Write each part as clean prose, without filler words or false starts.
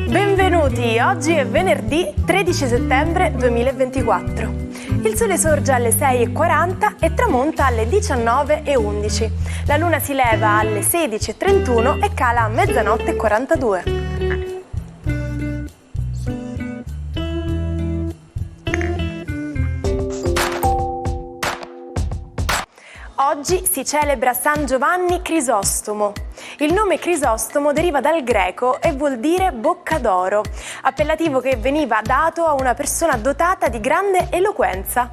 Benvenuti, oggi è venerdì 13 settembre 2024. Il sole sorge alle 6:40 e tramonta alle 19:11. La luna si leva alle 16:31 e cala a mezzanotte e 42. Oggi si celebra San Giovanni Crisostomo. Il nome Crisostomo deriva dal greco e vuol dire bocca d'oro, appellativo che veniva dato a una persona dotata di grande eloquenza.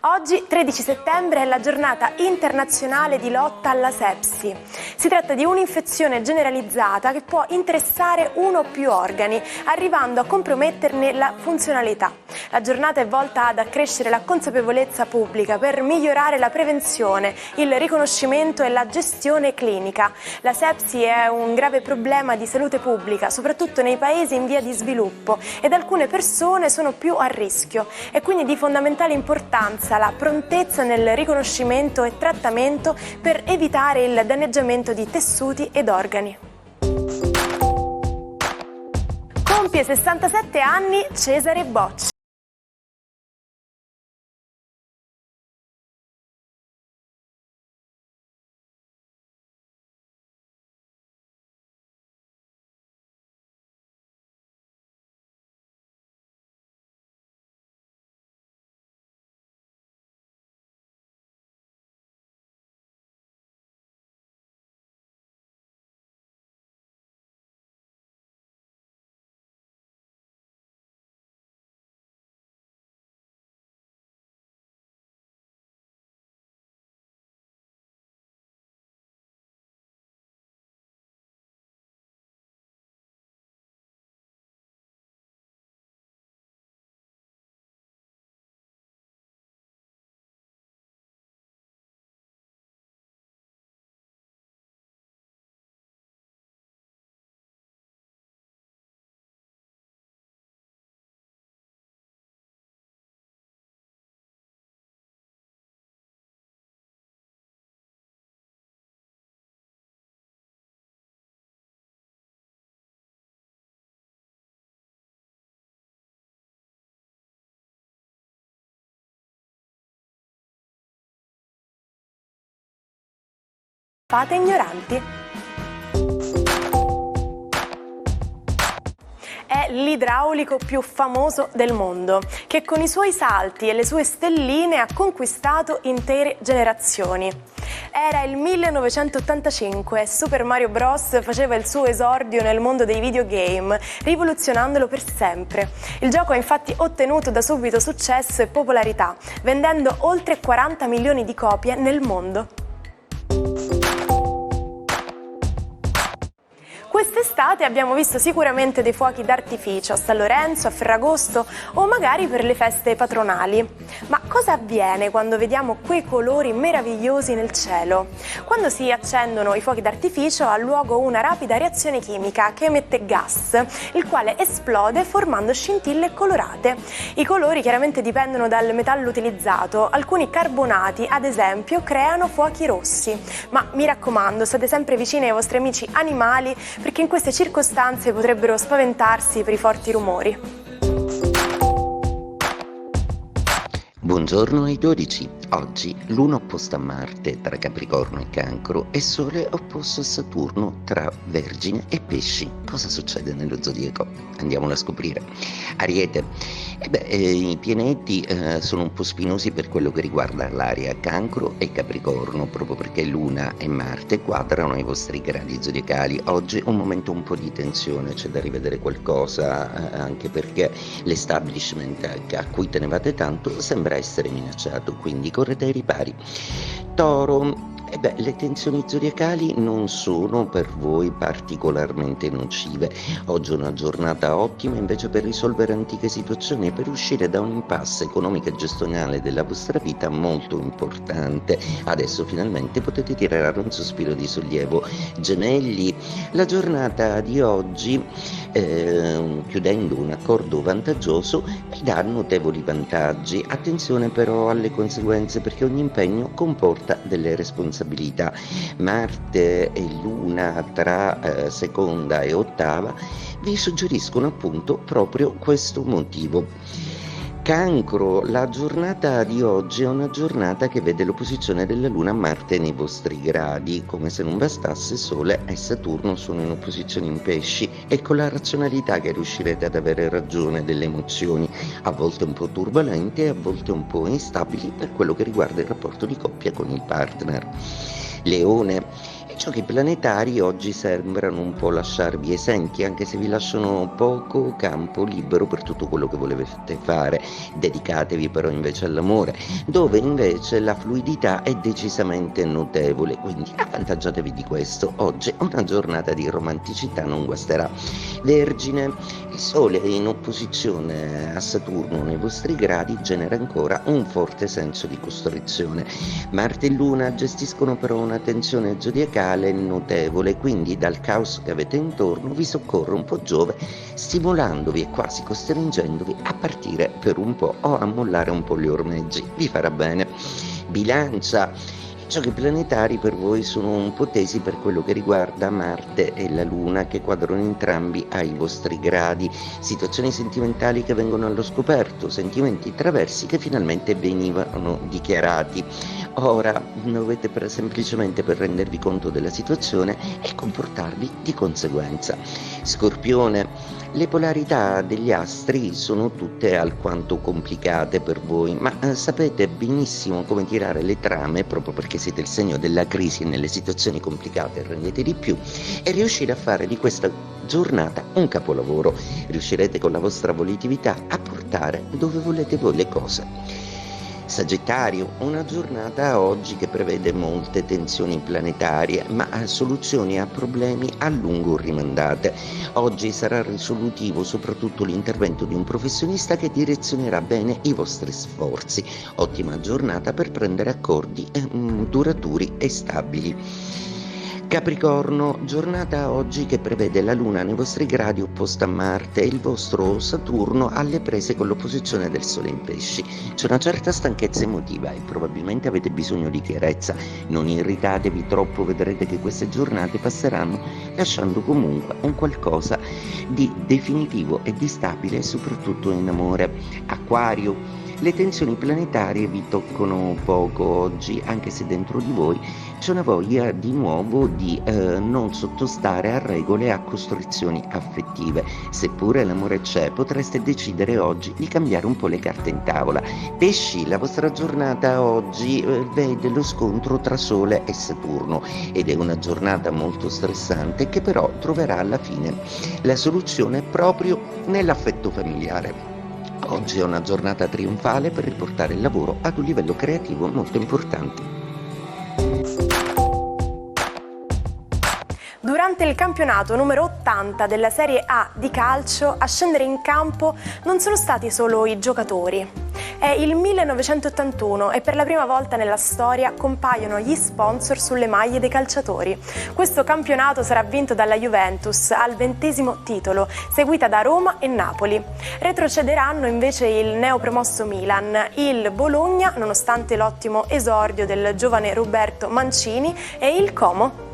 Oggi, 13 settembre, è la giornata internazionale di lotta alla sepsi. Si tratta di un'infezione generalizzata che può interessare uno o più organi, arrivando a comprometterne la funzionalità. La giornata è volta ad accrescere la consapevolezza pubblica per migliorare la prevenzione, il riconoscimento e la gestione clinica. La sepsi è un grave problema di salute pubblica, soprattutto nei paesi in via di sviluppo, ed alcune persone sono più a rischio. È quindi di fondamentale importanza la prontezza nel riconoscimento e trattamento per evitare il danneggiamento di tessuti ed organi. Compie 67 anni Cesare Bocci. Fate ignoranti. È l'idraulico più famoso del mondo, che con i suoi salti e le sue stelline ha conquistato intere generazioni. Era il 1985 e Super Mario Bros. Faceva il suo esordio nel mondo dei videogame, rivoluzionandolo per sempre. Il gioco ha infatti ottenuto da subito successo e popolarità, vendendo oltre 40 milioni di copie nel mondo. Quest'estate abbiamo visto sicuramente dei fuochi d'artificio a San Lorenzo, a Ferragosto o magari per le feste patronali. Ma cosa avviene quando vediamo quei colori meravigliosi nel cielo? Quando si accendono i fuochi d'artificio ha luogo una rapida reazione chimica che emette gas, il quale esplode formando scintille colorate. I colori chiaramente dipendono dal metallo utilizzato. Alcuni carbonati, ad esempio, creano fuochi rossi. Ma mi raccomando, state sempre vicini ai vostri amici animali, perché in queste circostanze potrebbero spaventarsi per i forti rumori. Buongiorno ai 12. Oggi Luna opposta a Marte tra Capricorno e Cancro e Sole opposto a Saturno tra Vergine e Pesci. Cosa succede nello zodiaco? Andiamolo a scoprire. Ariete. I pianeti sono un po' spinosi per quello che riguarda l'area Cancro e Capricorno, proprio perché Luna e Marte quadrano i vostri gradi zodiacali. Oggi è un momento un po' di tensione, c'è da rivedere qualcosa, anche perché l'establishment a cui tenevate tanto sembra essere minacciato, quindi correte ai ripari. Toro. Le tensioni zodiacali non sono per voi particolarmente nocive. Oggi è una giornata ottima invece per risolvere antiche situazioni e per uscire da un impasse economico e gestionale della vostra vita molto importante. Adesso finalmente potete tirare un sospiro di sollievo. Gemelli, la giornata di oggi, chiudendo un accordo vantaggioso, vi dà notevoli vantaggi. Attenzione però alle conseguenze, perché ogni impegno comporta delle responsabilità. Marte e Luna tra seconda e ottava vi suggeriscono appunto proprio questo motivo. Cancro, la giornata di oggi è una giornata che vede l'opposizione della Luna a Marte nei vostri gradi. Come se non bastasse, Sole e Saturno sono in opposizione in Pesci, e con la razionalità che riuscirete ad avere ragione delle emozioni, a volte un po' turbolenti e a volte un po' instabili per quello che riguarda il rapporto di coppia con il partner. Leone, i giochi planetari oggi sembrano un po' lasciarvi esenti, anche se vi lasciano poco campo libero per tutto quello che volete fare. Dedicatevi però invece all'amore, dove invece la fluidità è decisamente notevole, quindi avvantaggiatevi di questo. Oggi è una giornata di romanticità, non guasterà. Vergine, il Sole in opposizione a Saturno nei vostri gradi genera ancora un forte senso di costrizione. Marte e Luna gestiscono però una tensione zodiacale notevole, quindi dal caos che avete intorno vi soccorre un po' Giove, stimolandovi e quasi costringendovi a partire per un po' o a mollare un po' gli ormeggi. Vi farà bene. Bilancia, i giochi planetari per voi sono un po' tesi per quello che riguarda Marte e la Luna, che quadrano entrambi ai vostri gradi. Situazioni sentimentali che vengono allo scoperto, sentimenti traversi che finalmente venivano dichiarati. Ora dovete semplicemente per rendervi conto della situazione e comportarvi di conseguenza. Scorpione, le polarità degli astri sono tutte alquanto complicate per voi, ma sapete benissimo come tirare le trame, proprio perché siete il segno della crisi e nelle situazioni complicate rendete di più, e riuscire a fare di questa giornata un capolavoro. Riuscirete con la vostra volatilità a portare dove volete voi le cose. Sagittario, una giornata oggi che prevede molte tensioni planetarie, ma soluzioni a problemi a lungo rimandate. Oggi sarà risolutivo soprattutto l'intervento di un professionista che direzionerà bene i vostri sforzi. Ottima giornata per prendere accordi duraturi e stabili. Capricorno, giornata oggi che prevede la Luna nei vostri gradi opposta a Marte e il vostro Saturno alle prese con l'opposizione del Sole in Pesci. C'è una certa stanchezza emotiva e probabilmente avete bisogno di chiarezza. Non irritatevi troppo, vedrete che queste giornate passeranno lasciando comunque un qualcosa di definitivo e di stabile, soprattutto in amore. Acquario, le tensioni planetarie vi toccano poco oggi, anche se dentro di voi c'è una voglia di nuovo di non sottostare a regole e a costrizioni affettive. Seppure l'amore c'è, potreste decidere oggi di cambiare un po' le carte in tavola. Pesci, la vostra giornata oggi vede lo scontro tra Sole e Saturno ed è una giornata molto stressante che però troverà alla fine la soluzione proprio nell'affetto familiare. Oggi è una giornata trionfale per riportare il lavoro ad un livello creativo molto importante. Durante il campionato numero 80 della Serie A di calcio, a scendere in campo non sono stati solo i giocatori. È il 1981 e per la prima volta nella storia compaiono gli sponsor sulle maglie dei calciatori. Questo campionato sarà vinto dalla Juventus al 20° titolo, seguita da Roma e Napoli. Retrocederanno invece il neopromosso Milan, il Bologna, nonostante l'ottimo esordio del giovane Roberto Mancini, e il Como.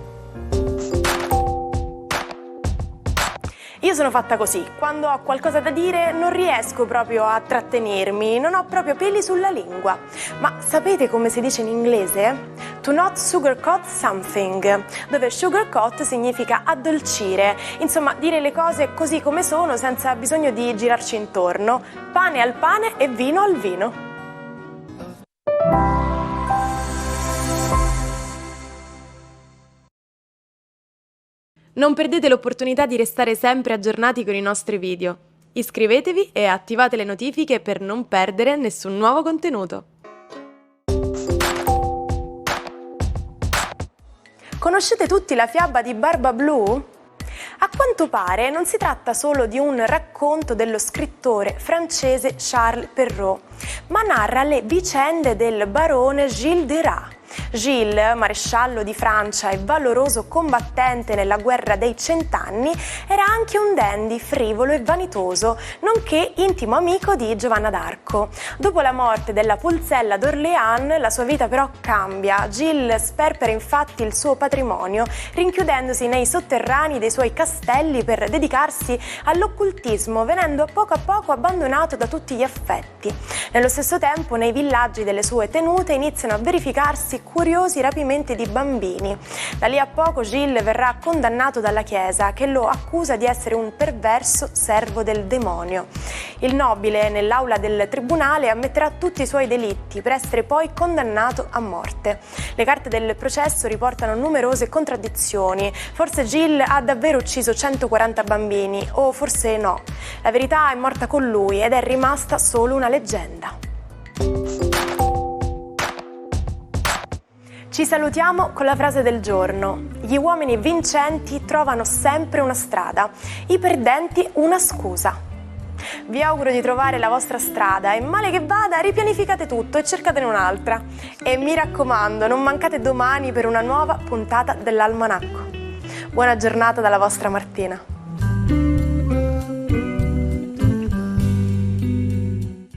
Io sono fatta così, quando ho qualcosa da dire non riesco proprio a trattenermi, non ho proprio peli sulla lingua. Ma sapete come si dice in inglese? To not sugarcoat something, dove sugarcoat significa addolcire, insomma dire le cose così come sono senza bisogno di girarci intorno. Pane al pane e vino al vino. Non perdete l'opportunità di restare sempre aggiornati con i nostri video. Iscrivetevi e attivate le notifiche per non perdere nessun nuovo contenuto. Conoscete tutti la fiaba di Barba Blu? A quanto pare non si tratta solo di un racconto dello scrittore francese Charles Perrault, ma narra le vicende del barone Gilles de Rais. Gilles, maresciallo di Francia e valoroso combattente nella guerra dei Cent'anni, era anche un dandy frivolo e vanitoso, nonché intimo amico di Giovanna d'Arco. Dopo la morte della Pulzella d'Orléans, la sua vita però cambia. Gilles sperpera infatti il suo patrimonio, rinchiudendosi nei sotterranei dei suoi castelli per dedicarsi all'occultismo, venendo a poco abbandonato da tutti gli affetti. Nello stesso tempo, nei villaggi delle sue tenute iniziano a verificarsi curiosi rapimenti di bambini. Da lì a poco Gilles verrà condannato dalla Chiesa, che lo accusa di essere un perverso servo del demonio. Il nobile, nell'aula del tribunale, ammetterà tutti i suoi delitti per essere poi condannato a morte. Le carte del processo riportano numerose contraddizioni. Forse Gilles ha davvero ucciso 140 bambini, o forse no. La verità è morta con lui ed è rimasta solo una leggenda. Ci salutiamo con la frase del giorno. Gli uomini vincenti trovano sempre una strada, i perdenti una scusa. Vi auguro di trovare la vostra strada e male che vada ripianificate tutto e cercatene un'altra. E mi raccomando, non mancate domani per una nuova puntata dell'Almanacco. Buona giornata dalla vostra Martina.